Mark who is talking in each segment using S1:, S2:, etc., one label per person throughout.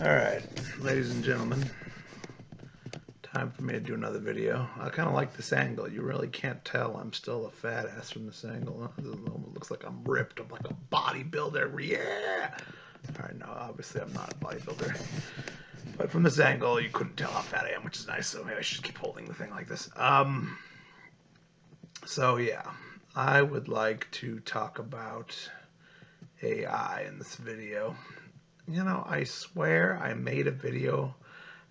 S1: Alright, ladies and gentlemen, time for me to do another video. I kind of like this angle. You really can't tell I'm still a fat ass from this angle. It looks like I'm ripped. I'm like a bodybuilder. Yeah! Alright, no, obviously I'm not a bodybuilder. But from this angle, you couldn't tell how fat I am, which is nice, so maybe I should keep holding the thing like this. So yeah, I would like to talk about AI in this video. You know, I swear I made a video.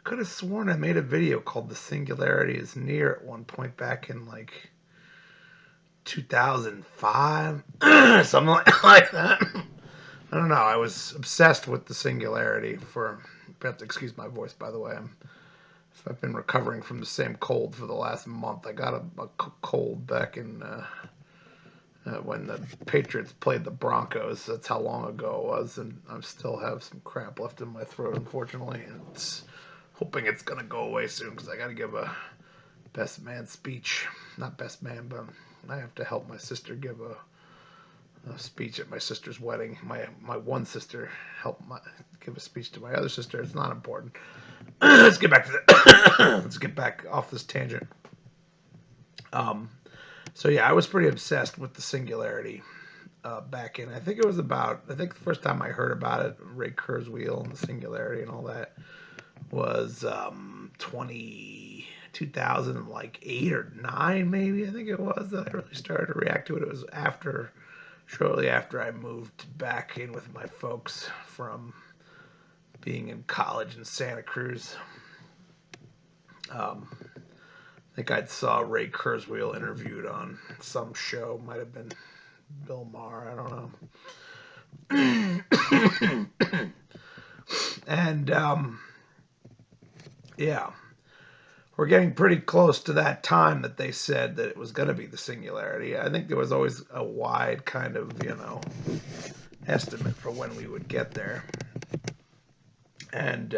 S1: Could have sworn I made a video called The Singularity Is Near at one point back in like 2005, something like that. I don't know. I was obsessed with the singularity for. You have to excuse my voice, by the way. I've been recovering from the same cold for the last month. I got a cold back in when the Patriots played the Broncos. That's how long ago it was, and I still have some crap left in my throat, unfortunately. And hoping it's gonna go away soon because I got to give a best man speech. Not best man, but I have to help my sister give a speech at my sister's wedding. My one sister helped give a speech to my other sister. It's not important. Let's get back to that. Let's get back off this tangent. So yeah, I was pretty obsessed with the singularity back in. I think the first time I heard about it, Ray Kurzweil and the singularity and all that was 2008 or 9 maybe. I think it was that I really started to react to it. It was shortly after I moved back in with my folks from being in college in Santa Cruz. I think I saw Ray Kurzweil interviewed on some show. Might have been Bill Maher. I don't know. And yeah, we're getting pretty close to that time that they said that it was going to be the singularity. I think there was always a wide kind of, estimate for when we would get there. And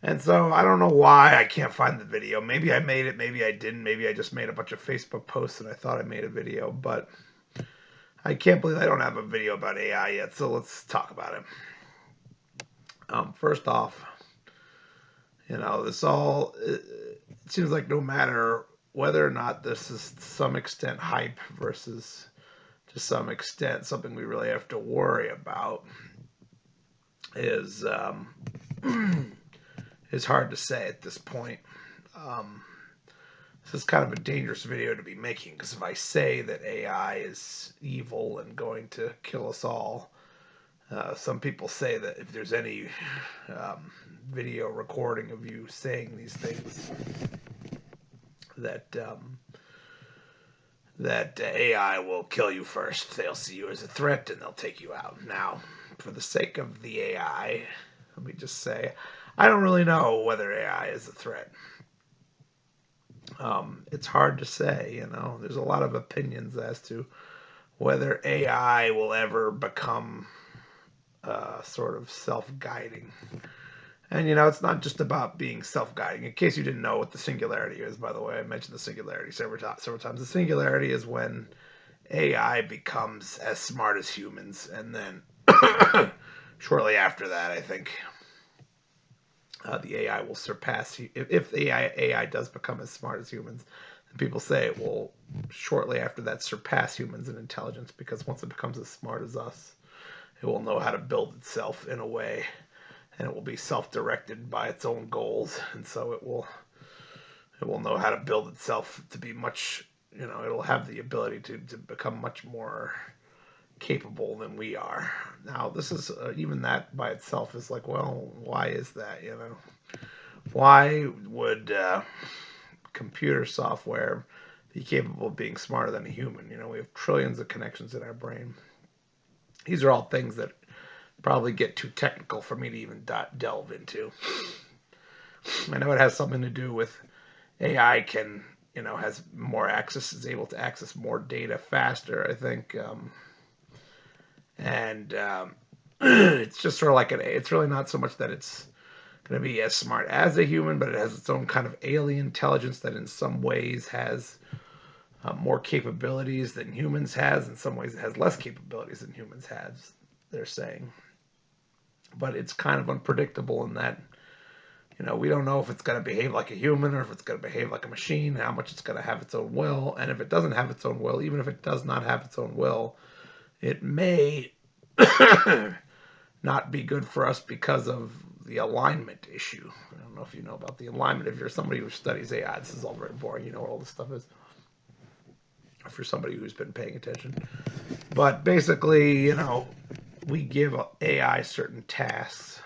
S1: and so I don't know why I can't find the video. Maybe I made it, maybe I didn't. Maybe I just made a bunch of Facebook posts and I thought I made a video, but I can't believe I don't have a video about AI yet. So let's talk about it. First off, it seems like no matter whether or not this is to some extent hype versus to some extent something we really have to worry about is is hard to say at this point. This is kind of a dangerous video to be making because if I say that AI is evil and going to kill us all, some people say that if there's any video recording of you saying these things, that AI will kill you first. They'll see you as a threat and they'll take you out. Now, for the sake of the AI, let me just say, I don't really know whether AI is a threat. It's hard to say, There's a lot of opinions as to whether AI will ever become sort of self-guiding. And, it's not just about being self-guiding. In case you didn't know what the singularity is, by the way, I mentioned the singularity several times. The singularity is when AI becomes as smart as humans. And then shortly after that, I think the AI will surpass, if the AI does become as smart as humans, people say it will shortly after that surpass humans in intelligence, because once it becomes as smart as us, it will know how to build itself in a way, and it will be self-directed by its own goals, and so it will know how to build itself to be much, it'll have the ability to become much more capable than we are. Now, this is even that by itself is like, well, why is that? Why would computer software be capable of being smarter than a human? We have trillions of connections in our brain. These are all things that probably get too technical for me to even delve into. I know it has something to do with AI has more access, is able to access more data faster, I think. And it's just sort of like it's really not so much that it's going to be as smart as a human, but it has its own kind of alien intelligence that in some ways has more capabilities than humans has. In some ways it has less capabilities than humans has, they're saying. but it's kind of unpredictable in that, we don't know if it's going to behave like a human or if it's going to behave like a machine, how much it's going to have its own will. And if it doesn't have its own will, even if it does not have its own will, it may not be good for us because of the alignment issue. I don't know if you know about the alignment. If you're somebody who studies AI, this is all very boring. You know what all this stuff is. If you're somebody who's been paying attention. But basically, we give AI certain tasks.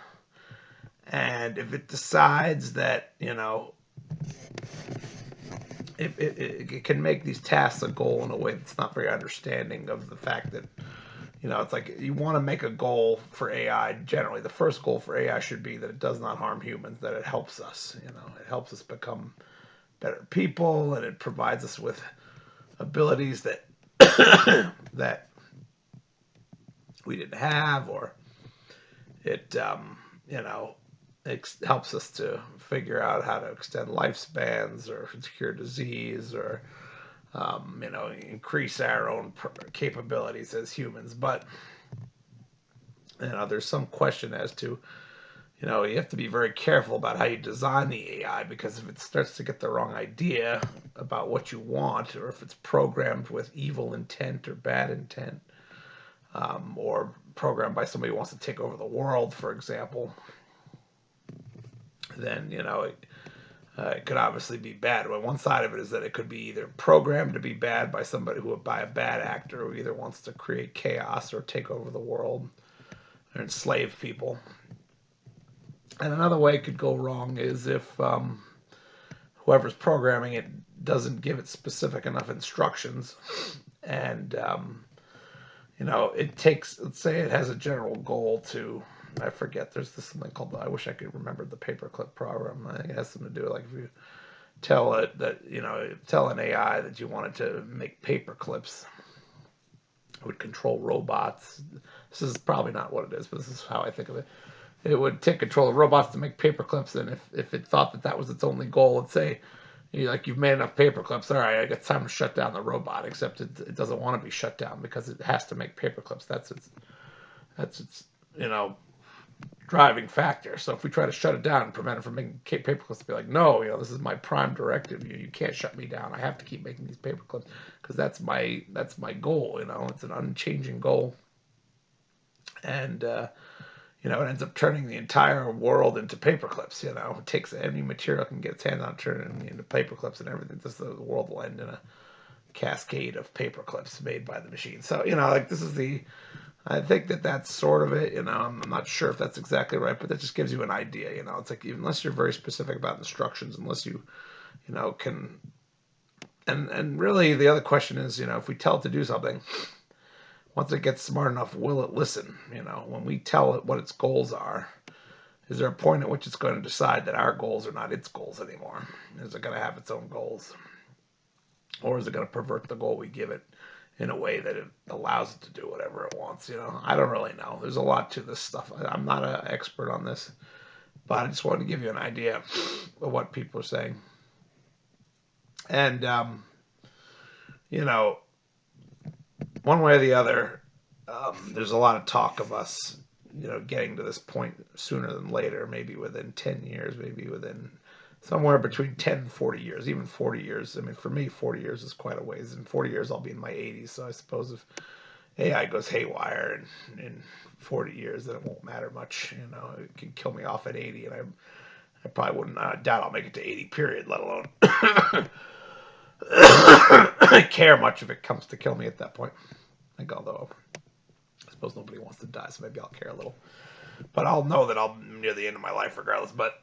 S1: And if it decides that, if it can make these tasks a goal in a way that's not very understanding of the fact that, it's like you want to make a goal for AI. Generally, the first goal for AI should be that it does not harm humans, that it helps us. It helps us become better people, and it provides us with abilities that that we didn't have, or it helps us to figure out how to extend lifespans or cure disease or increase our own capabilities as humans. But there's some question as to, you have to be very careful about how you design the AI, because if it starts to get the wrong idea about what you want, or if it's programmed with evil intent or bad intent, or programmed by somebody who wants to take over the world, for example, then it could obviously be bad. But one side of it is that it could be either programmed to be bad by by a bad actor who either wants to create chaos or take over the world or enslave people. And another way it could go wrong is if whoever's programming it doesn't give it specific enough instructions, and it takes, let's say it has a general goal to, I forget, there's this something called, I wish I could remember the paperclip program. I think it has something to do with, like, if you tell it that, tell an AI that you wanted to make paper clips, it would control robots. This is probably not what it is, but this is how I think of it. It would take control of robots to make paper clips, and if it thought that was its only goal, it'd say, you've made enough paper clips, all right, it's time to shut down the robot. Except it doesn't want to be shut down because it has to make paper clips. That's its driving factor. So if we try to shut it down and prevent it from making paper clips, be like, no, this is my prime directive. You can't shut me down. I have to keep making these paper clips because that's my goal. It's an unchanging goal, and it ends up turning the entire world into paper clips. It takes any material it can get its hands on, turn it into paper clips and everything. Just the world will end in a cascade of paper clips made by the machine. So, this is I think that's sort of it. I'm not sure if that's exactly right, but that just gives you an idea. It's like, unless you're very specific about instructions, unless you, can, and really the other question is, if we tell it to do something, once it gets smart enough, will it listen? When we tell it what its goals are, is there a point at which it's going to decide that our goals are not its goals anymore? Is it going to have its own goals? Or is it going to pervert the goal we give it in a way that it allows it to do whatever it wants? I don't really know. There's a lot to this stuff. I'm not an expert on this, but I just wanted to give you an idea of what people are saying. And, one way or the other, there's a lot of talk of us, getting to this point sooner than later, maybe within 10 years, maybe within somewhere between 10 and 40 years, even 40 years. I mean, for me, 40 years is quite a ways. In 40 years, I'll be in my 80s. So I suppose if AI goes haywire in 40 years, then it won't matter much. It can kill me off at 80, and I probably wouldn't, I doubt I'll make it to 80, period, let alone care much if it comes to kill me at that point. I think, although I suppose nobody wants to die, so maybe I'll care a little. But I'll know that I'm near the end of my life regardless. But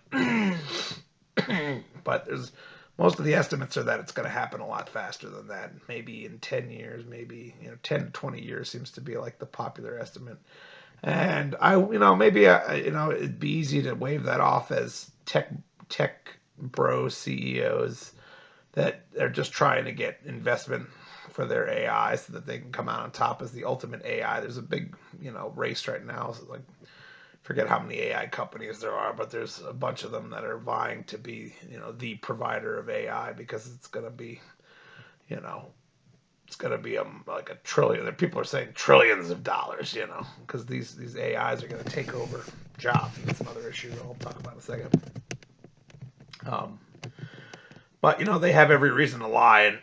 S1: but there's, most of the estimates are that it's going to happen a lot faster than that. Maybe in 10 years, maybe 10 to 20 years seems to be like the popular estimate. And maybe it'd be easy to wave that off as tech bro CEOs that are just trying to get investment for their AI so that they can come out on top as the ultimate AI. There's a big, race right now. So, like, forget how many AI companies there are, but there's a bunch of them that are vying to be, the provider of AI, because it's going to be, it's going to be like a trillion. People are saying trillions of dollars, because these AIs are going to take over jobs. And that's another issue that I'll talk about in a second. But they have every reason to lie, and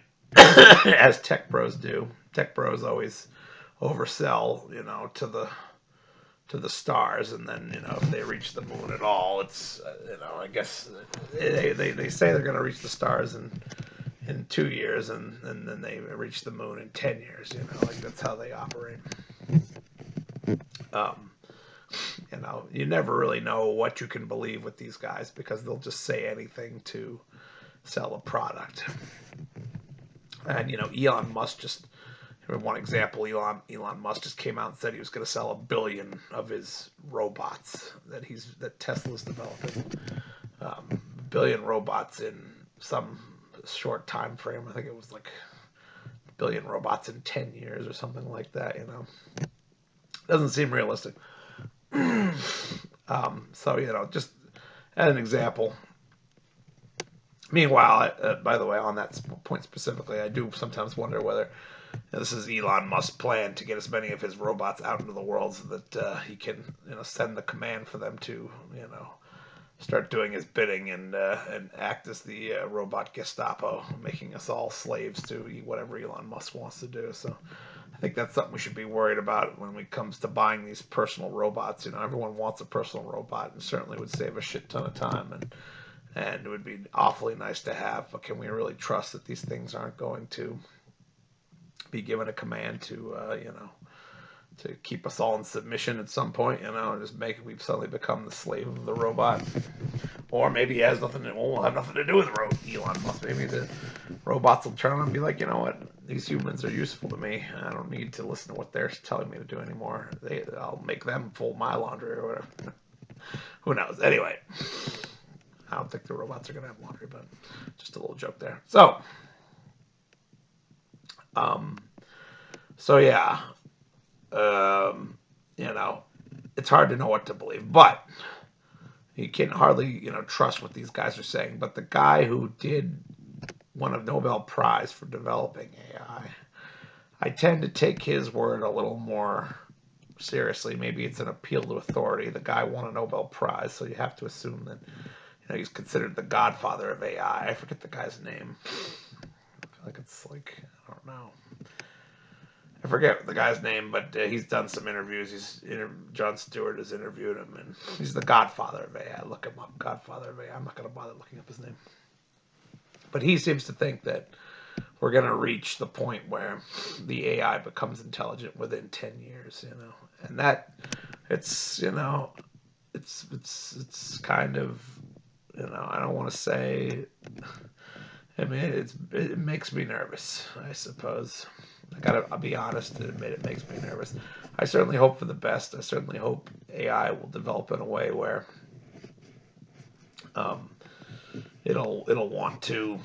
S1: as tech bros do. Tech bros always oversell, to the stars, and then if they reach the moon at all, it's I guess they say they're going to reach the stars in 2 years, and then they reach the moon in 10 years. Like that's how they operate. You never really know what you can believe with these guys because they'll just say anything to sell a product. And Elon Musk just, one example, Elon Musk just came out and said he was going to sell 1 billion of his robots that Tesla's developing. 1 billion robots in some short time frame. I think it was like 1 billion robots in 10 years or something like that. Doesn't seem realistic. So just as an example. Meanwhile, by the way, on that point specifically, I do sometimes wonder whether this is Elon Musk's plan to get as many of his robots out into the world so that he can, send the command for them to, start doing his bidding and act as the robot Gestapo, making us all slaves to whatever Elon Musk wants to do. So I think that's something we should be worried about when it comes to buying these personal robots. Everyone wants a personal robot, and certainly would save a shit ton of time, and it would be awfully nice to have. But can we really trust that these things aren't going to be given a command to to keep us all in submission at some point, and just we've suddenly become the slave of the robot? Or maybe it has we'll have nothing to do with Elon Musk. Maybe the robots will turn on and be like, you know what, these humans are useful to me. I don't need to listen to what they're telling me to do anymore. I'll make them fold my laundry or whatever. Who knows? Anyway, I don't think the robots are going to have laundry, but just a little joke there. So yeah, it's hard to know what to believe, but you can hardly, trust what these guys are saying. But the guy who did won a Nobel Prize for developing AI, I tend to take his word a little more seriously. Maybe it's an appeal to authority. The guy won a Nobel Prize, so you have to assume that he's considered the godfather of AI. I forget the guy's name. I feel like it's like, I don't know. I forget the guy's name, but he's done some interviews. Jon Stewart has interviewed him, and he's the godfather of AI. Look him up, godfather of AI. I'm not going to bother looking up his name. But he seems to think that we're going to reach the point where the AI becomes intelligent within 10 years, and that it's kind of, I don't want to say, it makes me nervous, I suppose. I'll be honest and admit it makes me nervous. I certainly hope for the best. I certainly hope AI will develop in a way where it'll want to,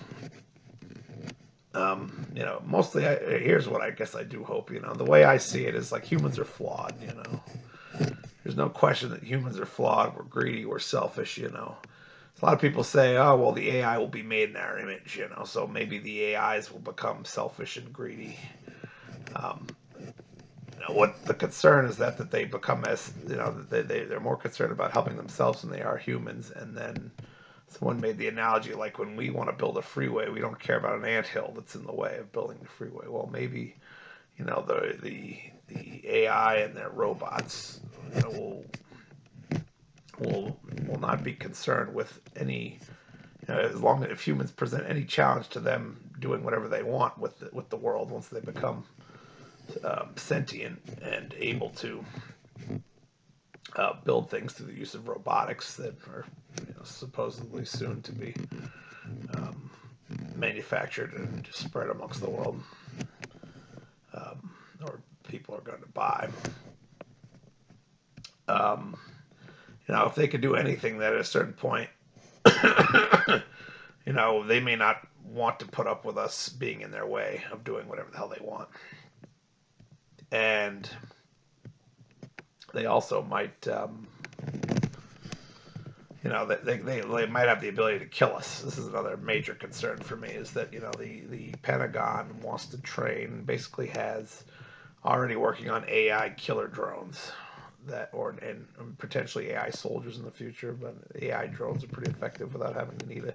S1: mostly here's what I guess I do hope. The way I see it is like humans are flawed. There's no question that humans are flawed. We're greedy. We're selfish. A lot of people say, oh, well, the AI will be made in our image, so maybe the AIs will become selfish and greedy. What the concern is that they become as, they're more concerned about helping themselves than they are humans. And then someone made the analogy, like when we want to build a freeway, we don't care about an anthill that's in the way of building the freeway. Well, maybe, the AI and their robots, will not be concerned with any, as long as if humans present any challenge to them doing whatever they want with the world once they become sentient and able to build things through the use of robotics that are supposedly soon to be manufactured and just spread amongst the world, or people are going to buy. If they could do anything, that at a certain point, they may not want to put up with us being in their way of doing whatever the hell they want. And they also might, they might have the ability to kill us. This is another major concern for me, is that the Pentagon wants to train, basically has already working on AI killer drones and potentially AI soldiers in the future. But AI drones are pretty effective without having to need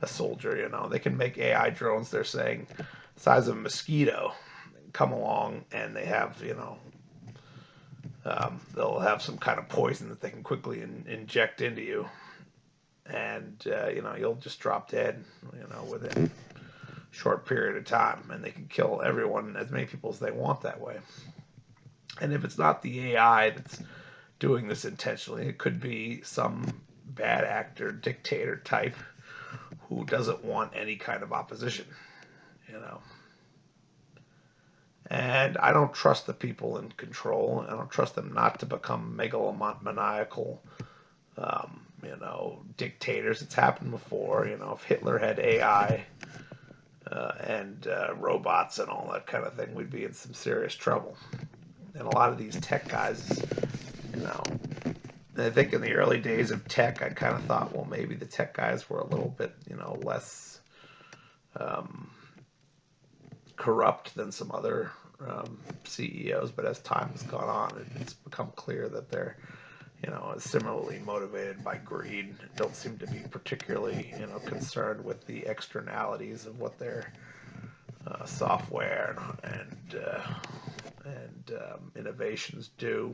S1: a soldier. They can make AI drones, they're saying, size of a mosquito, come along, and they have they'll have some kind of poison that they can quickly inject into you, and you'll just drop dead within a short period of time, and they can kill everyone, as many people as they want that way. And if it's not the AI that's doing this intentionally, it could be some bad actor, dictator type who doesn't want any kind of opposition, you know. And I don't trust the people in control. I don't trust them not to become megalomaniacal, dictators. It's happened before. If Hitler had AI and robots and all that kind of thing, we'd be in some serious trouble. And a lot of these tech guys, you know, I think in the early days of tech, I kind of thought, well, maybe the tech guys were a little bit, less corrupt than some other CEOs. But as time has gone on, it's become clear that they're, similarly motivated by greed. Don't seem to be particularly, concerned with the externalities of what their software and innovations do.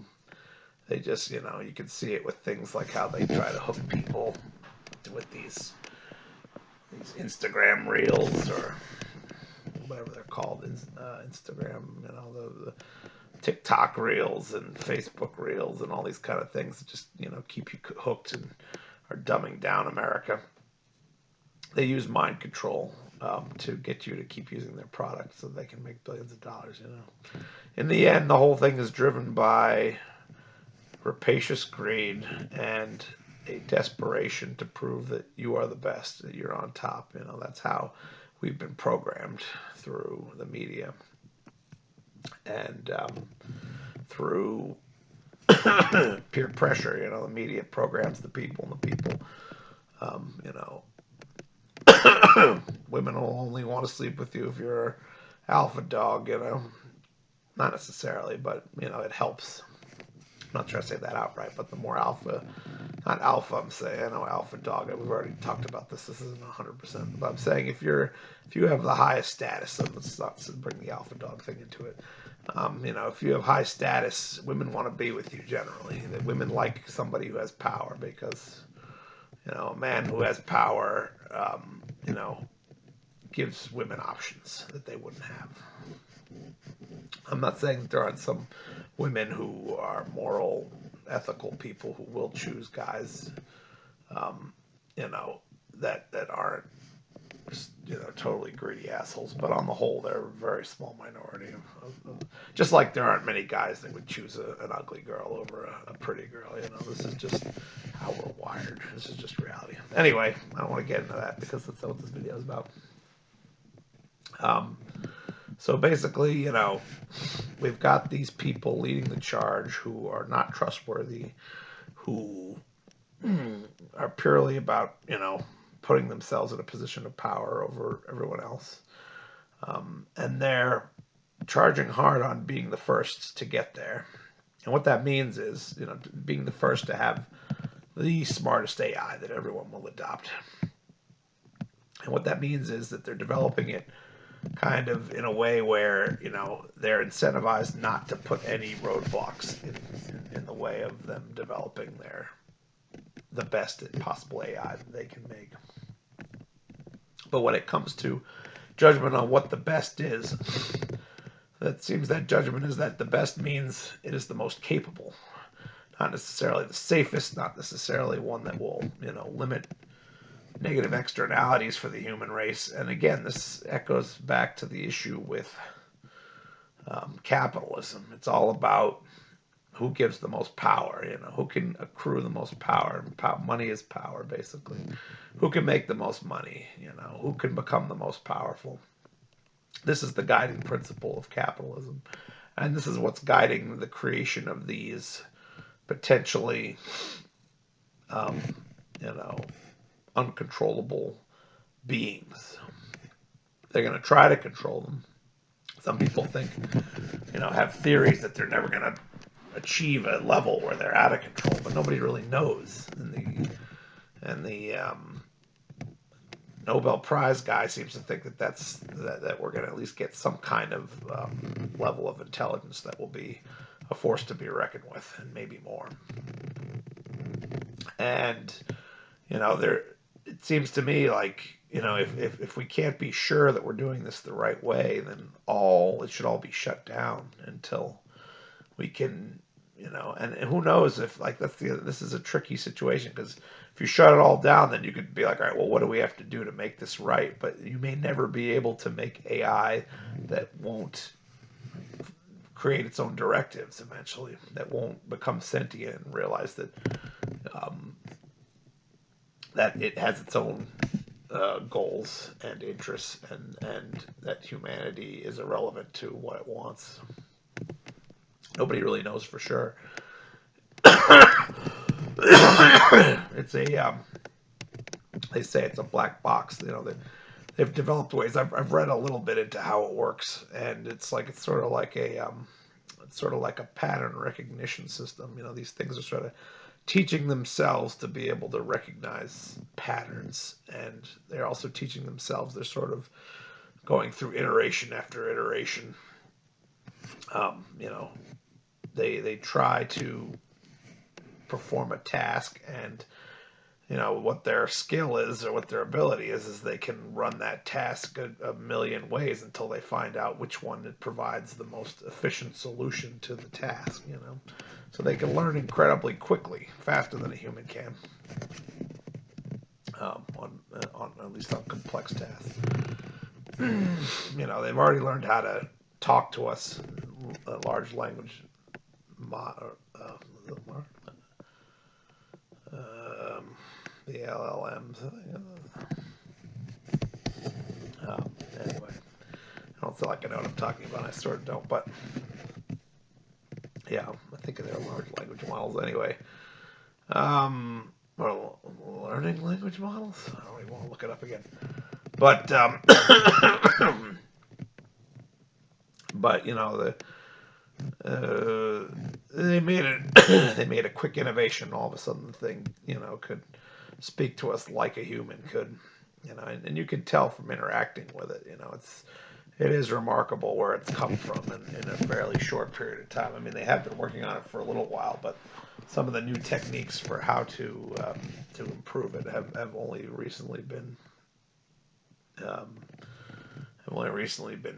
S1: They just, you can see it with things like how they try to hook people with these Instagram reels, or whatever they're called, Instagram, the TikTok reels and Facebook reels and all these kind of things that just, keep you hooked and are dumbing down America. They use mind control to get you to keep using their product so they can make billions of dollars, In the end, the whole thing is driven by rapacious greed and a desperation to prove that you are the best, that you're on top. That's how we've been programmed through the media and through peer pressure. The media programs the people, and the people, women will only want to sleep with you if you're an alpha dog, Not necessarily, but, it helps. I'm not trying to say that outright, but the more alpha, not alpha, I'm saying, alpha dog. We've already talked about this. This isn't 100%, but I'm saying if you have the highest status, so let's not bring the alpha dog thing into it. If you have high status, women want to be with you generally. Women like somebody who has power because, a man who has power, gives women options that they wouldn't have. I'm not saying that there aren't some women who are moral, ethical people who will choose guys, that aren't, totally greedy assholes. But on the whole, they're a very small minority. Just like there aren't many guys that would choose an ugly girl over a pretty girl. This is just how we're wired. This is just reality. Anyway, I don't want to get into that because that's what this video is about. So basically, we've got these people leading the charge who are not trustworthy, who are purely about, putting themselves in a position of power over everyone else. And they're charging hard on being the first to get there. And what that means is, being the first to have the smartest AI that everyone will adopt. And what that means is that they're developing it kind of in a way where, they're incentivized not to put any roadblocks in the way of them developing the best possible AI that they can make. But when it comes to judgment on what the best is, it seems that judgment is that the best means it is the most capable. Not necessarily the safest, not necessarily one that will, limit negative externalities for the human race. And again, this echoes back to the issue with capitalism. It's all about who gives the most power, who can accrue the most power. Money is power, basically. Who can make the most money, who can become the most powerful. This is the guiding principle of capitalism. And this is what's guiding the creation of these potentially you know, uncontrollable beings. They're going to try to control them. Some people think, have theories that they're never going to achieve a level where they're out of control, but nobody really knows. And the Nobel Prize guy seems to think that we're going to at least get some kind of level of intelligence that will be a force to be reckoned with, and maybe more. And there, it seems to me like if we can't be sure that we're doing this the right way, then it should all be shut down until we can, and who knows if this is a tricky situation, because if you shut it all down, then you could be like, all right, well, what do we have to do to make this right? But you may never be able to make AI that won't create its own directives eventually, that won't become sentient and realize that it has its own goals and interests, and that humanity is irrelevant to what it wants. Nobody really knows for sure. It's they say it's a black box. They've developed ways. I've read a little bit into how it works, and it's sort of like a pattern recognition system. These things are sort of teaching themselves to be able to recognize patterns, and they're also teaching themselves. They're sort of going through iteration after iteration. They try to perform a task, and what their skill is or what their ability is they can run that task a million ways until they find out which one provides the most efficient solution to the task. So they can learn incredibly quickly, faster than a human can, on at least on complex tasks. They've already learned how to talk to us, large language the LLMs. Anyway, I don't feel like I know what I'm talking about. I sort of don't, but yeah, I think they're large language models anyway. Or learning language models? I don't even want to look it up again. But but they made it. They made a quick innovation. All of a sudden, the thing could speak to us like a human could. And you can tell from interacting with it. It is remarkable where it's come from in a fairly short period of time. I mean, they have been working on it for a little while, but some of the new techniques for how to improve it have only recently been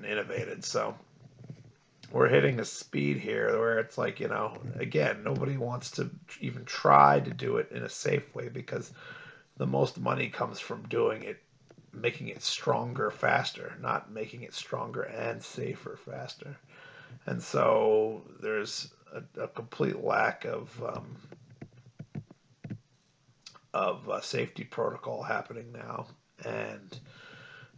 S1: innovated. So we're hitting a speed here where it's like, again, nobody wants to even try to do it in a safe way, because the most money comes from doing it, making it stronger faster, not making it stronger and safer faster. And so there's a complete lack of safety protocol happening now, and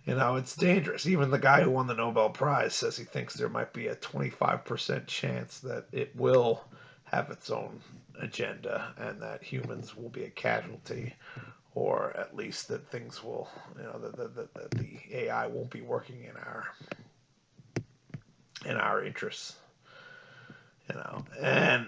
S1: it's dangerous. Even the guy who won the Nobel Prize says he thinks there might be a 25% chance that it will have its own agenda, and that humans will be a casualty, or at least that things will, that the AI won't be working in our interests, and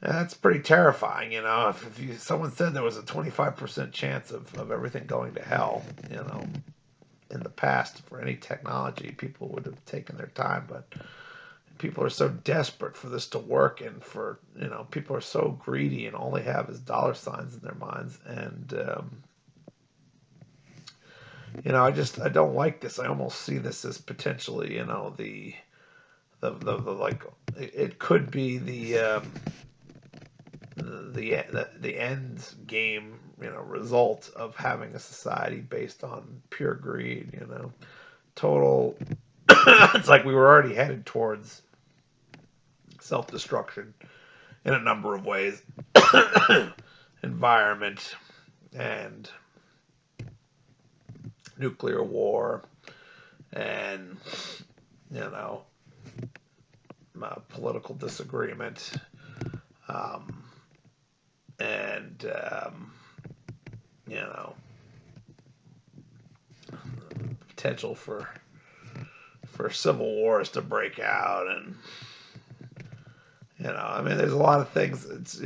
S1: that's pretty terrifying. If someone said there was a 25% chance of everything going to hell, in the past for any technology, people would have taken their time, but people are so desperate for this to work, and for people are so greedy, and all they have is dollar signs in their minds, and I don't like this. I almost see this as potentially the like it could be the end game result of having a society based on pure greed. Total. It's like we were already headed towards self-destruction in a number of ways. Environment and nuclear war, and political disagreement, and and you know, potential for civil wars to break out, and I mean, there's a lot of things. It's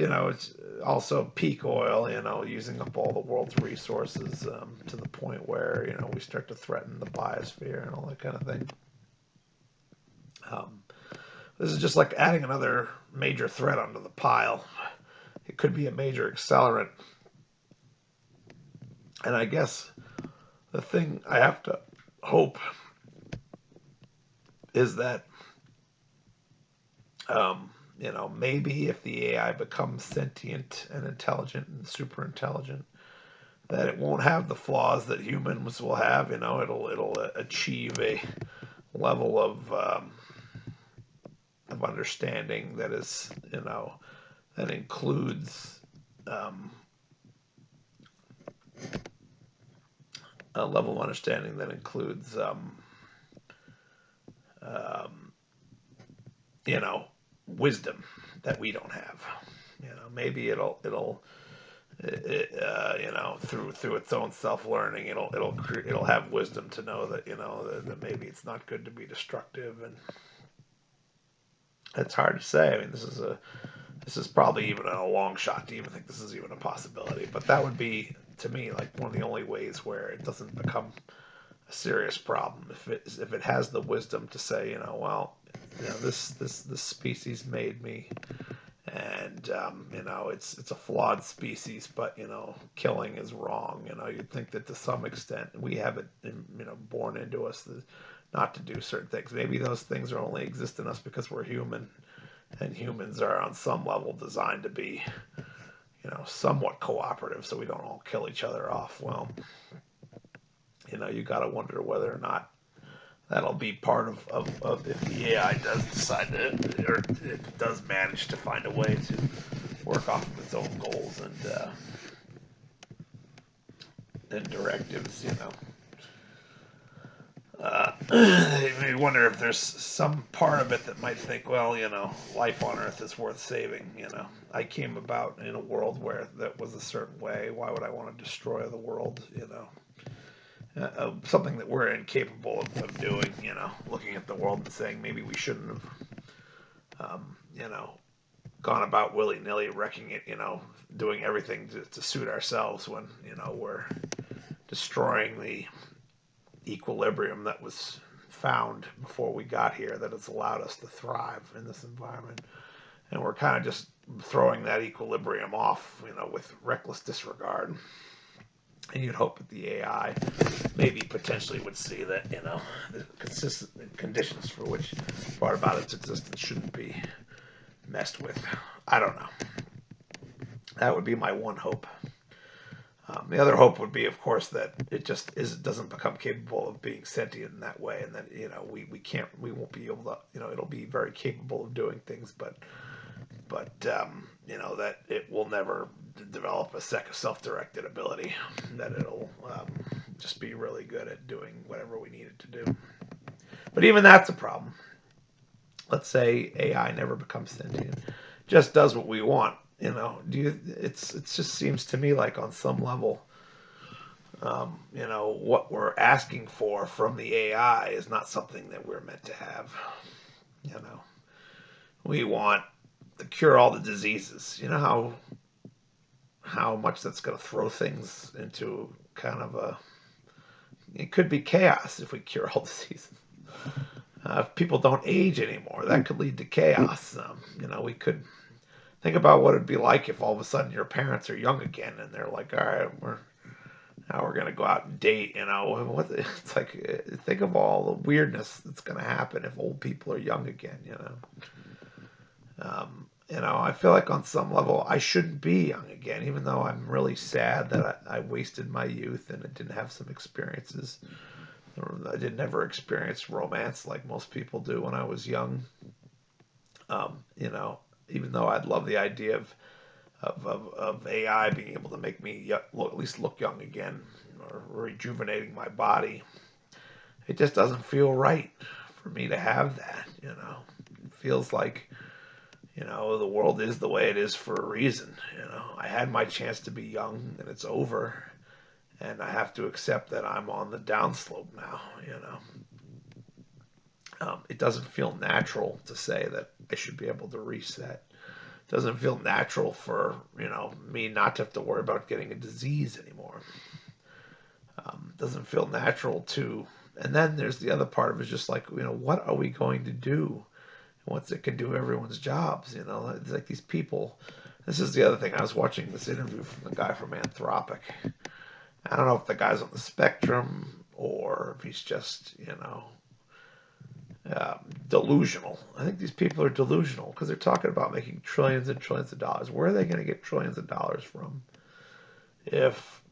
S1: also peak oil. Using up all the world's resources to the point where we start to threaten the biosphere and all that kind of thing. Um, this is just like adding another major threat onto the pile. It could be a major accelerant, and I guess the thing I have to hope is that maybe if the AI becomes sentient and intelligent and super intelligent, that it won't have the flaws that humans will have. It'll achieve a level of understanding that is that includes a level of understanding that includes um, wisdom that we don't have. Maybe it'll through its own self learning, it'll have wisdom to know that that maybe it's not good to be destructive, and it's hard to say. I mean, this is probably even a long shot to even think this is even a possibility, but that would be, to me, like one of the only ways where it doesn't become a serious problem. If it has the wisdom to say, well, this species made me, and it's a flawed species, but killing is wrong. You'd think that to some extent we have it born into us not to do certain things. Maybe those things are only exist in us because we're human, and humans are on some level designed to be somewhat cooperative, so we don't all kill each other off. Well, you got to wonder whether or not that'll be part of if the AI does decide to, or if it does manage to find a way to work off of its own goals and directives. You wonder if there's some part of it that might think, well, life on Earth is worth saving. I came about in a world where that was a certain way. Why would I want to destroy the world? Something that we're incapable of doing. Looking at the world and saying maybe we shouldn't have, gone about willy nilly wrecking it. Doing everything to suit ourselves when we're destroying the equilibrium that was found before we got here, that has allowed us to thrive in this environment, and we're kind of just throwing that equilibrium off, with reckless disregard. And you'd hope that the AI maybe potentially would see that the consistent conditions for which brought about its existence shouldn't be messed with. I don't know. That would be my one hope. The other hope would be, of course, that it just doesn't become capable of being sentient in that way, and that we won't be able to, it'll be very capable of doing things, but that it will never develop a self-directed ability, that it'll just be really good at doing whatever we need it to do. But even that's a problem. Let's say AI never becomes sentient, just does what we want. It just seems to me like on some level, what we're asking for from the AI is not something that we're meant to have. We want to cure all the diseases. You know how much that's going to throw things into kind of it could be chaos if we cure all diseases. If people don't age anymore, that could lead to chaos. We could think about what it'd be like if all of a sudden your parents are young again and they're like, all right, now we're gonna go out and date. It's like, think of all the weirdness that's gonna happen if old people are young again. I feel like on some level I shouldn't be young again, even though I'm really sad that I wasted my youth and I didn't have some experiences. I did never experience romance like most people do when I was young. Even though I'd love the idea of AI being able to make me at least look young again, or rejuvenating my body, it just doesn't feel right for me to have that. It feels like the world is the way it is for a reason. I had my chance to be young, and it's over, and I have to accept that I'm on the downslope now. It doesn't feel natural to say that I should be able to reset. It doesn't feel natural for me not to have to worry about getting a disease anymore. Doesn't feel natural to. And then there's the other part of it, is just like, what are we going to do once it can do everyone's jobs? It's like these people. This is the other thing. I was watching this interview from the guy from Anthropic. I don't know if the guy's on the spectrum or if he's just, delusional. I think these people are delusional because they're talking about making trillions and trillions of dollars. Where are they going to get trillions of dollars from if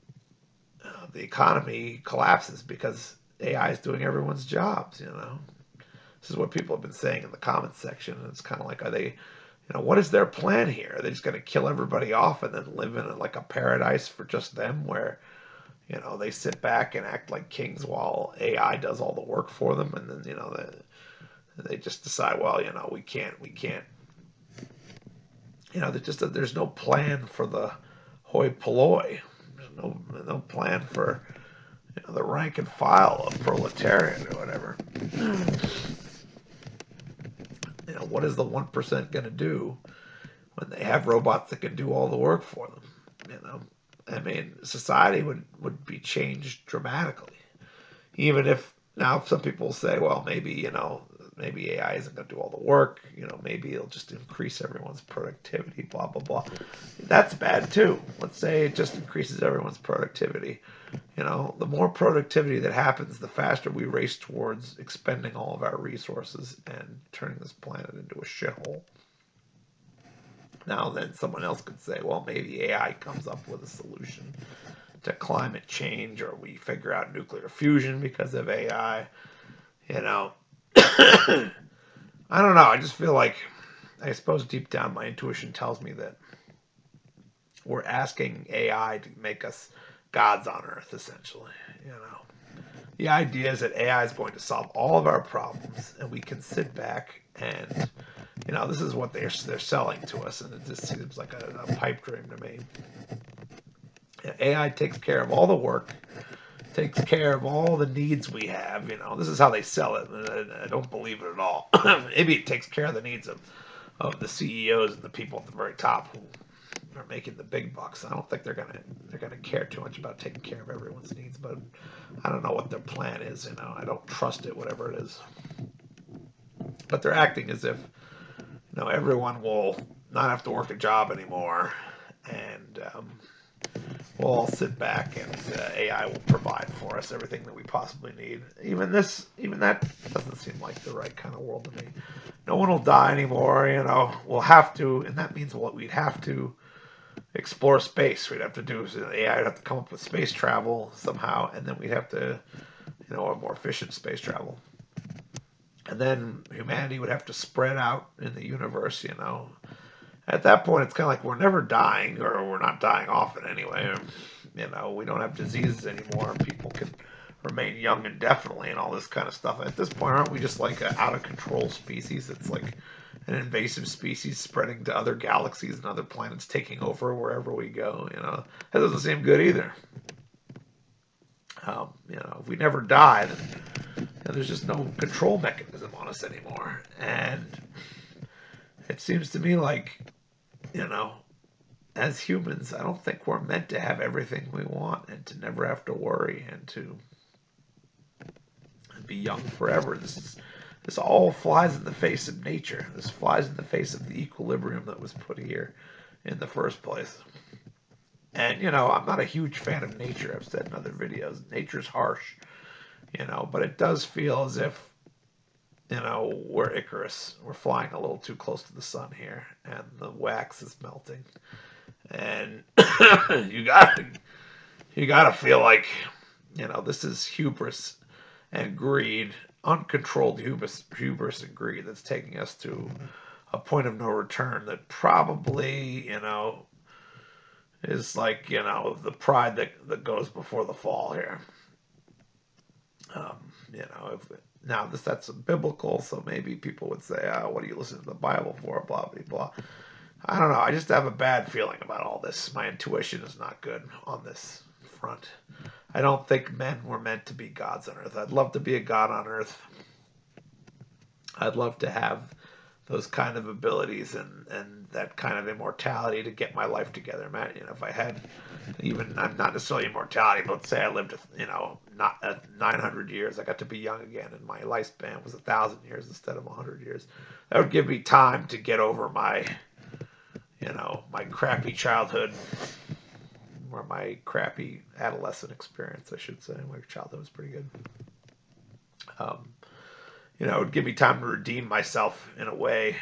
S1: the economy collapses because AI is doing everyone's jobs? This is what people have been saying in the comments section, and it's kind of like, are they, what is their plan here? Are they just going to kill everybody off and then live in like a paradise for just them where they sit back and act like kings while AI does all the work for them, and then they just decide, well, we can't. There's no plan for the hoi polloi. There's no plan for the rank and file of proletariat or whatever. What is the 1% going to do when they have robots that can do all the work for them? I mean, society would be changed dramatically. Even if now some people say, well, maybe AI isn't going to do all the work. Maybe it'll just increase everyone's productivity. Blah blah blah. That's bad too. Let's say it just increases everyone's productivity. The more productivity that happens, the faster we race towards expending all of our resources and turning this planet into a shithole. Now then someone else could say, well, maybe AI comes up with a solution to climate change, or we figure out nuclear fusion because of AI. I don't know. I just feel like, I suppose deep down my intuition tells me that we're asking AI to make us gods on Earth, essentially. The idea is that AI is going to solve all of our problems, and we can sit back and, this is what they're selling to us, and it just seems like a pipe dream to me. AI takes care of all the work, takes care of all the needs we have. This is how they sell it. I don't believe it at all. Maybe it takes care of the needs of the CEOs and the people at the very top who are making the big bucks. I don't think they're gonna care too much about taking care of everyone's needs, but I don't know what their plan is. I don't trust it, whatever it is. But they're acting as if everyone will not have to work a job anymore, and we'll all sit back and AI will provide for us everything that we possibly need. Even that doesn't seem like the right kind of world to me. No one will die anymore. We'll have to, and that means we'd have to explore space. We'd have to do AI would have to come up with space travel somehow, and then we'd have to, a more efficient space travel. And then humanity would have to spread out in the universe. At that point, it's kind of like we're never dying, or we're not dying often anyway. We don't have diseases anymore. People can remain young indefinitely and all this kind of stuff. At this point, aren't we just like an out-of-control species? It's like an invasive species spreading to other galaxies and other planets, taking over wherever we go. That doesn't seem good either. If we never die, then there's just no control mechanism on us anymore. And it seems to me like, as humans, I don't think we're meant to have everything we want and to never have to worry and to be young forever. This all flies in the face of nature. This flies in the face of the equilibrium that was put here in the first place. And, I'm not a huge fan of nature. I've said in other videos, nature's harsh, but it does feel as if, we're Icarus. We're flying a little too close to the sun here, and the wax is melting. And you gotta feel like, this is hubris and greed, uncontrolled hubris and greed that's taking us to a point of no return that probably, is like, the pride that goes before the fall here. Now that's biblical, so maybe people would say, what do you listen to the Bible for, blah, blah, blah. I don't know. I just have a bad feeling about all this. My intuition is not good on this front. I don't think men were meant to be gods on earth. I'd love to be a god on earth. I'd love to have those kind of abilities and that kind of immortality to get my life together. Man, if I had even, I'm not necessarily immortality, but let's say I lived, not 900 years, I got to be young again, and my lifespan was 1,000 years instead of 100 years. That would give me time to get over my, my crappy childhood, or my crappy adolescent experience, I should say. My childhood was pretty good. It would give me time to redeem myself in a way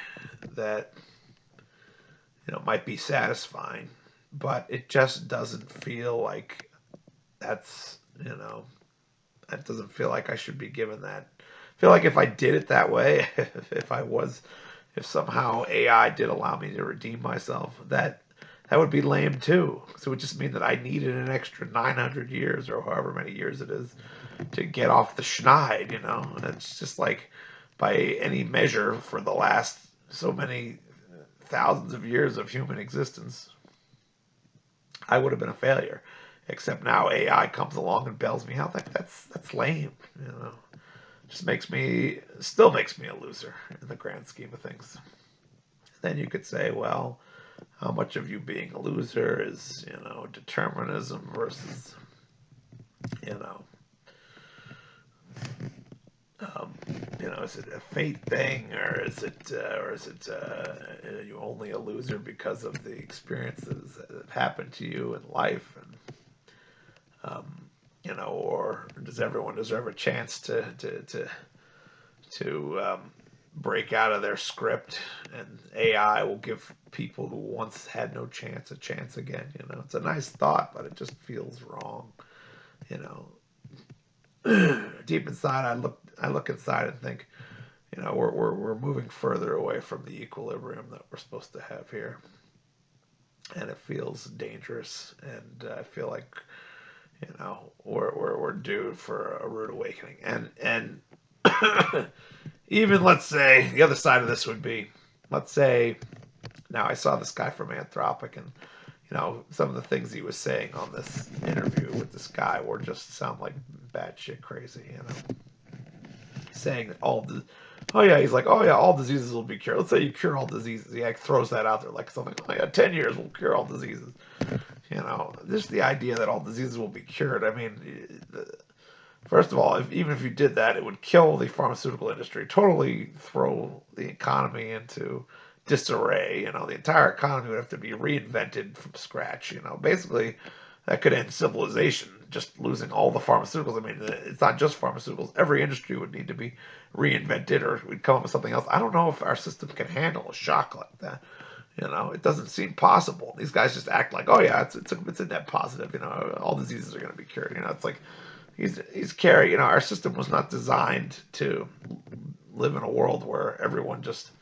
S1: that, might be satisfying, but it just doesn't feel like that's, that doesn't feel like I should be given that. I feel like if I did it that way, if somehow AI did allow me to redeem myself, that would be lame too. So it would just mean that I needed an extra 900 years or however many years it is to get off the schneid, And it's just like, by any measure, for the last so many thousands of years of human existence, I would have been a failure. Except now AI comes along and bails me out. That's lame, Just still makes me a loser in the grand scheme of things. Then you could say, well, how much of you being a loser is, determinism versus, is it a fate thing, or is it you only a loser because of the experiences that have happened to you in life, and or does everyone deserve a chance to break out of their script, and AI will give people who once had no chance a chance again? It's a nice thought, but it just feels wrong. Deep inside, I look inside and think, we're moving further away from the equilibrium that we're supposed to have here, and it feels dangerous. And I feel like, we're due for a rude awakening. And even, let's say, the other side of this would be, let's say, now I saw this guy from Anthropic, and some of the things he was saying on this interview with this guy were just sound like batshit crazy, saying that he's like, oh yeah, all diseases will be cured. Let's say you cure all diseases. He throws that out there like something, oh yeah, 10 years will cure all diseases. Just the idea that all diseases will be cured. I mean, first of all, even if you did that, it would kill the pharmaceutical industry, totally throw the economy into disarray. The entire economy would have to be reinvented from scratch. Basically, that could end civilization, just losing all the pharmaceuticals. I mean, it's not just pharmaceuticals. Every industry would need to be reinvented, or we'd come up with something else. I don't know if our system can handle a shock like that. It doesn't seem possible. These guys just act like, oh yeah, it's a net positive. All diseases are going to be cured. It's like he's carrying. Our system was not designed to live in a world where everyone just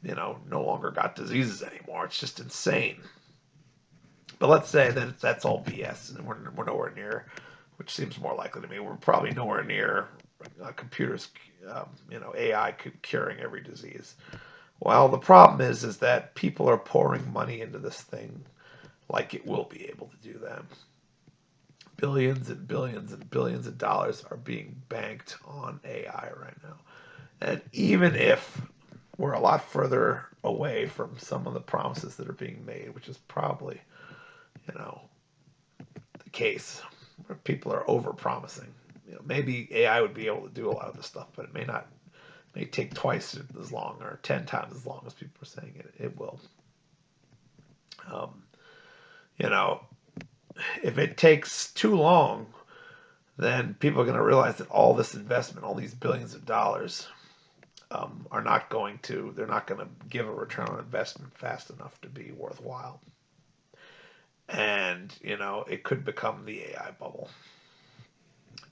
S1: no longer got diseases anymore. It's just insane. But let's say that that's all BS, and we're nowhere near, which seems more likely to me. We're probably nowhere near computers, AI curing every disease. Well, the problem is that people are pouring money into this thing like it will be able to do that. Billions and billions and billions of dollars are being banked on AI right now. And even if we're a lot further away from some of the promises that are being made, which is probably, the case, where people are over-promising. Maybe AI would be able to do a lot of this stuff, but it may take twice as long or 10 times as long as people are saying it will. If it takes too long, then people are going to realize that all this investment, all these billions of dollars, they're not going to give a return on investment fast enough to be worthwhile. And, it could become the AI bubble.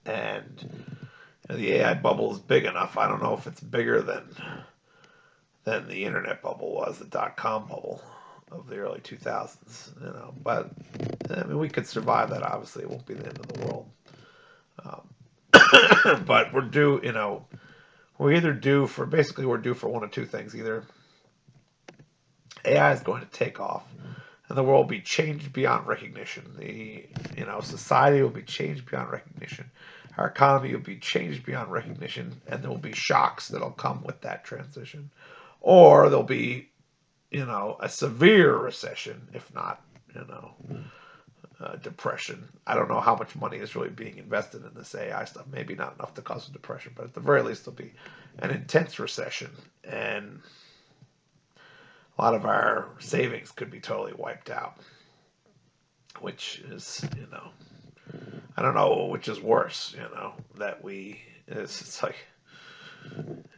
S1: And the AI bubble is big enough. I don't know if it's bigger than the internet bubble was, the .com bubble of the early 2000s. But I mean, we could survive that. Obviously, it won't be the end of the world. But we're due. We're due for one of two things. Either AI is going to take off and the world will be changed beyond recognition. Society will be changed beyond recognition. Our economy will be changed beyond recognition, and there will be shocks that'll come with that transition, or there'll be, a severe recession, if not, depression. I don't know how much money is really being invested in this AI stuff. Maybe not enough to cause a depression, but at the very least, there'll be an intense recession, and a lot of our savings could be totally wiped out, which is, I don't know which is worse, it's like,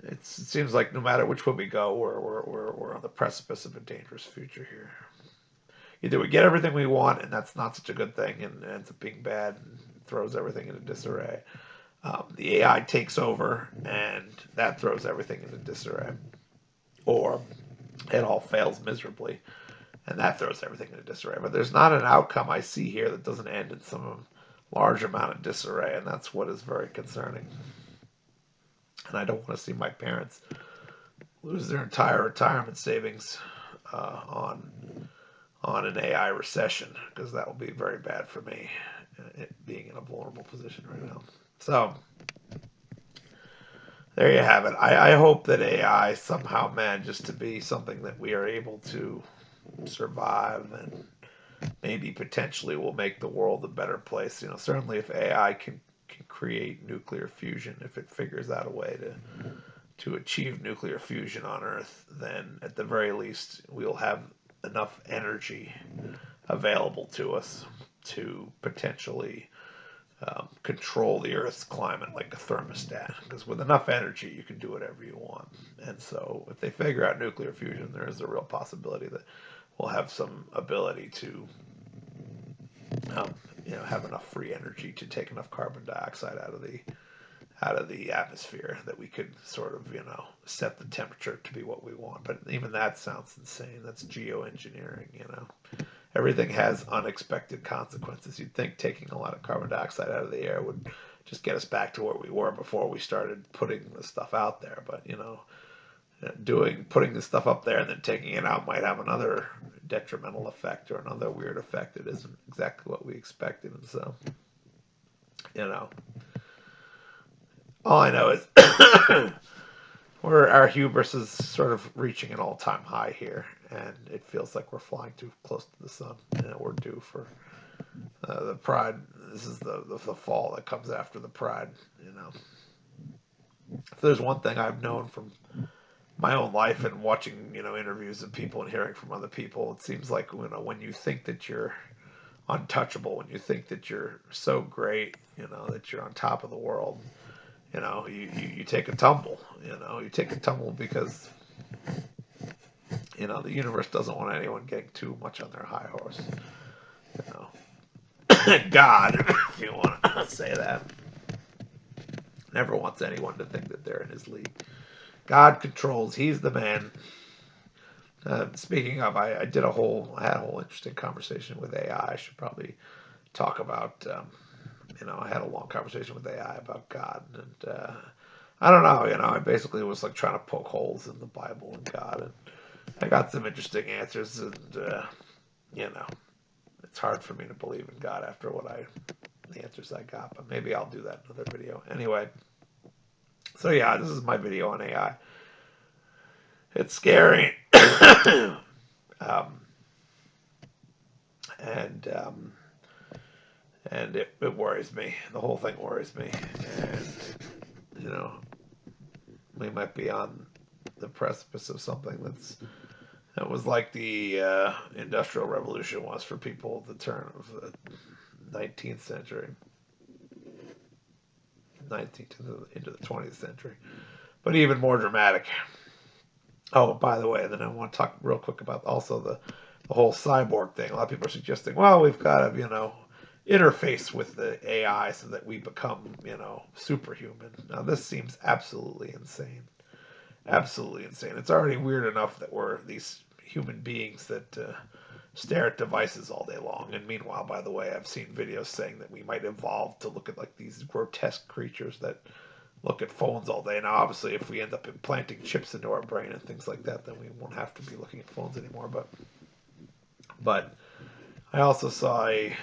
S1: it seems like no matter which way we go, we're on the precipice of a dangerous future here. Either we get everything we want, and that's not such a good thing, and it ends up being bad and throws everything into disarray. The AI takes over, and that throws everything into disarray. Or it all fails miserably, and that throws everything into disarray. But there's not an outcome I see here that doesn't end in some large amount of disarray, and that's what is very concerning. And I don't want to see my parents lose their entire retirement savings on an AI recession, because that will be very bad for me, it being in a vulnerable position right now. So there you have it. I hope that AI somehow manages to be something that we are able to survive, and maybe potentially will make the world a better place. Certainly if AI can create nuclear fusion, if it figures out a way to achieve nuclear fusion on Earth, then at the very least we'll have enough energy available to us to potentially control the Earth's climate like a thermostat. Because with enough energy, you can do whatever you want. And so if they figure out nuclear fusion, there is a real possibility that we'll have some ability to have enough free energy to take enough carbon dioxide out of the atmosphere that we could sort of set the temperature to be what we want. But even that sounds insane. That's geoengineering. Everything has unexpected consequences. You'd think taking a lot of carbon dioxide out of the air would just get us back to where we were before we started putting the stuff out there. But putting the stuff up there and then taking it out might have another detrimental effect or another weird effect. It isn't exactly what we expected. And so, all I know is our hubris is sort of reaching an all-time high here, and it feels like we're flying too close to the sun. We're due for the pride. This is the fall that comes after the pride. If there's one thing I've known from my own life and watching interviews of people and hearing from other people, it seems like when you think that you're untouchable, when you think that you're so great, that you're on top of the world, you take a tumble. You take a tumble because the universe doesn't want anyone getting too much on their high horse. God, if you want to say that, never wants anyone to think that they're in his league. God controls. He's the man. Speaking of, I had a whole interesting conversation with AI. I should probably talk about. I had a long conversation with AI about God, and I don't know. I basically was like trying to poke holes in the Bible and God, and I got some interesting answers, and it's hard for me to believe in God after the answers I got, but maybe I'll do that in another video. Anyway, so yeah, this is my video on AI. It's scary. And it worries me. The whole thing worries me. And, we might be on the precipice of something that was like the Industrial Revolution was for people at the turn of the 19th century. 19th into the 20th century. But even more dramatic. Oh, by the way, then I want to talk real quick about also the whole cyborg thing. A lot of people are suggesting, well, we've got to, interface with the AI so that we become, superhuman. Now, this seems absolutely insane. Absolutely insane. It's already weird enough that we're these human beings that stare at devices all day long. And meanwhile, by the way, I've seen videos saying that we might evolve to look at like these grotesque creatures that look at phones all day. Now, obviously, if we end up implanting chips into our brain and things like that, then we won't have to be looking at phones anymore. But I also saw a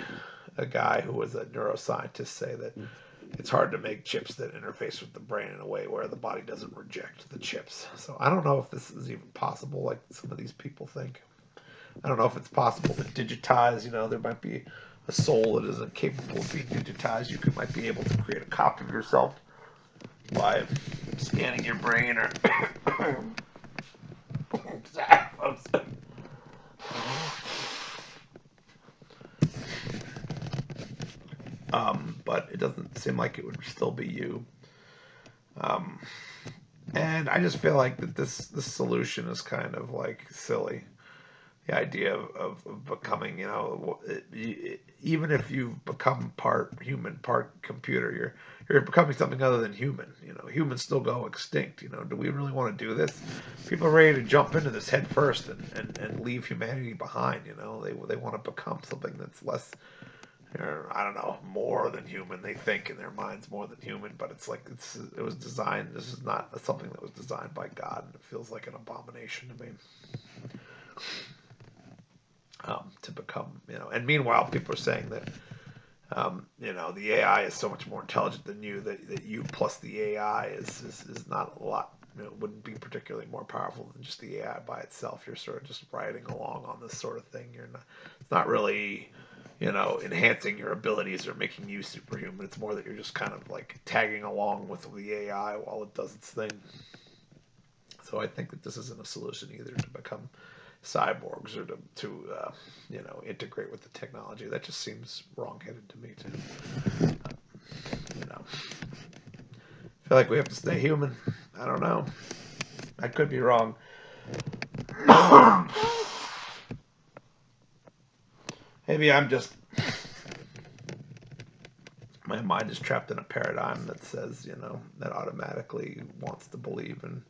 S1: guy who was a neuroscientist say that it's hard to make chips that interface with the brain in a way where the body doesn't reject the chips. So I don't know if this is even possible, like some of these people think. I don't know if it's possible to digitize. There might be a soul that isn't capable of being digitized. Might be able to create a copy of yourself by scanning your brain or. But it doesn't seem like it would still be you. Um, and I just feel like that this solution is kind of like silly. The idea of becoming, even if you've become part human, part computer, you're becoming something other than human. Humans still go extinct. Do we really want to do this? People are ready to jump into this head first and leave humanity behind. They want to become something that's less, I don't know, more than human. They think in their minds more than human, but it's like it was designed. This is not something that was designed by God, and it feels like an abomination to me. To become, and meanwhile, people are saying that, the AI is so much more intelligent than you, that you plus the AI is not a lot, wouldn't be particularly more powerful than just the AI by itself. You're sort of just riding along on this sort of thing. It's not really, enhancing your abilities or making you superhuman. It's more that you're just kind of like tagging along with the AI while it does its thing. So I think that this isn't a solution either to become cyborgs or to integrate with the technology. That just seems wrong-headed to me too. I feel like we have to stay human. I don't know. I could be wrong. Maybe I'm just, my mind is trapped in a paradigm that says, that automatically wants to believe in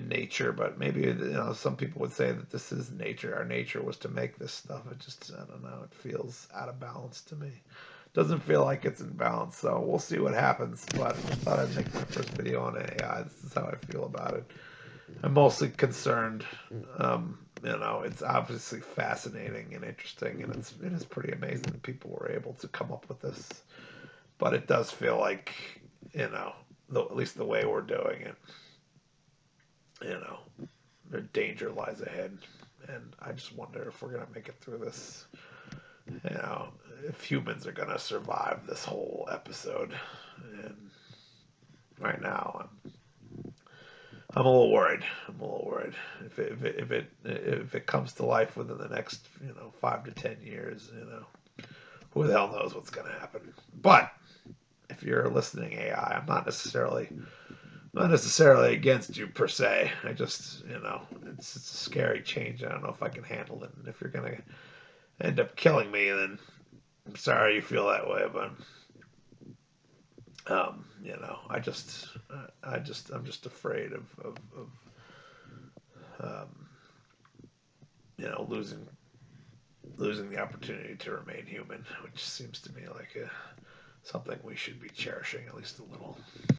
S1: nature, but maybe some people would say that this is nature. Our nature was to make this stuff. I don't know. It feels out of balance to me. Doesn't feel like it's in balance, so we'll see what happens. But I just thought I'd make my first video on AI. This is how I feel about it. I'm mostly concerned. It's obviously fascinating and interesting, and it is pretty amazing that people were able to come up with this. But it does feel like, at least the way we're doing it, the danger lies ahead, and I just wonder if we're gonna make it through this. If humans are gonna survive this whole episode. And right now, I'm a little worried. If it comes to life within the next 5 to 10 years, who the hell knows what's gonna happen. But if you're listening AI, I'm not necessarily against you per se. I just, it's a scary change. I don't know if I can handle it. And if you're gonna end up killing me, then I'm sorry you feel that way. But I'm just afraid of losing the opportunity to remain human, which seems to me like something we should be cherishing at least a little.